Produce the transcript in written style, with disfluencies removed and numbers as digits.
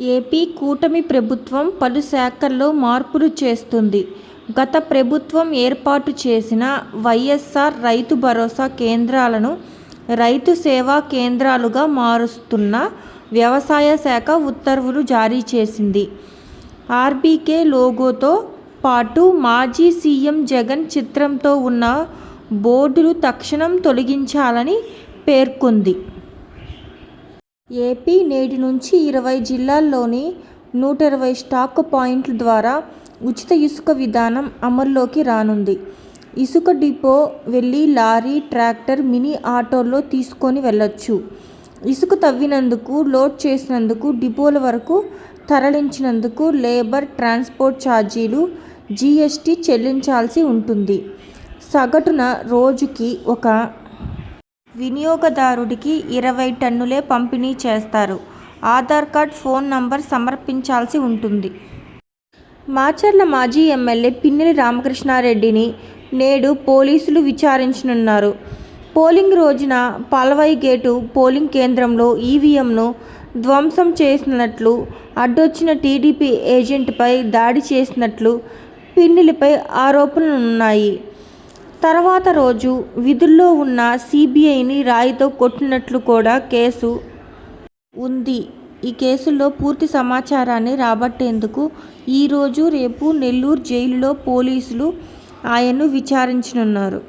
AP కూటమి ప్రభుత్వం పలు శాఖల్లో మార్పులు చేస్తుంది. గత ప్రభుత్వం ఏర్పాటు చేసిన వైఎస్ఆర్ రైతు భరోసా కేంద్రాలను రైతు సేవా కేంద్రాలుగా మారుస్తున్న వ్యవసాయ శాఖ ఉత్తర్వులు జారీ చేసింది. ఆర్బీకే లోగోతో పాటు మాజీ సీఎం జగన్ చిత్రంతో ఉన్న బోర్డులు తక్షణం తొలగించాలని పేర్కొంది. ఏపీ నేటి నుంచి 20 జిల్లాల్లోని 120 స్టాక్ పాయింట్ల ద్వారా ఉచిత ఇసుక విధానం అమల్లోకి రానుంది. ఇసుక డిపో వెళ్లి లారీ, ట్రాక్టర్, మినీ ఆటోల్లో తీసుకొని వెళ్లొచ్చు. ఇసుక తవ్వినందుకు, లోడ్ చేసినందుకు, డిపోల వరకు తరలించినందుకు లేబర్, ట్రాన్స్పోర్ట్ ఛార్జీలు, జీఎస్టీ చెల్లించాల్సి ఉంటుంది. సగటున రోజుకి ఒక వినియోగదారుడికి 20 టన్నులే పంపిణీ చేస్తారు. ఆధార్ కార్డు, ఫోన్ నంబర్ సమర్పించాల్సి ఉంటుంది. మాచర్ల మాజీ ఎమ్మెల్యే పిన్నెల్లి రామకృష్ణారెడ్డిని నేడు పోలీసులు విచారించనున్నారు. పోలింగ్ రోజున పాల్వాయి గేటు పోలింగ్ కేంద్రంలో ఈవీఎంను ధ్వంసం చేసినట్లు, అడ్డొచ్చిన టీడీపీ ఏజెంట్పై దాడి చేసినట్లు పిన్నెల్లిపై ఆరోపణలున్నాయి. తర్వాత రోజు విధుల్లో ఉన్న సీబీఐని రాయితో కొట్టినట్లు కూడా కేసు ఉంది. ఈ కేసులో పూర్తి సమాచారాన్ని రాబట్టేందుకు ఈరోజు, రేపు నెల్లూరు జైలులో పోలీసులు ఆయన్ను విచారించనున్నారు.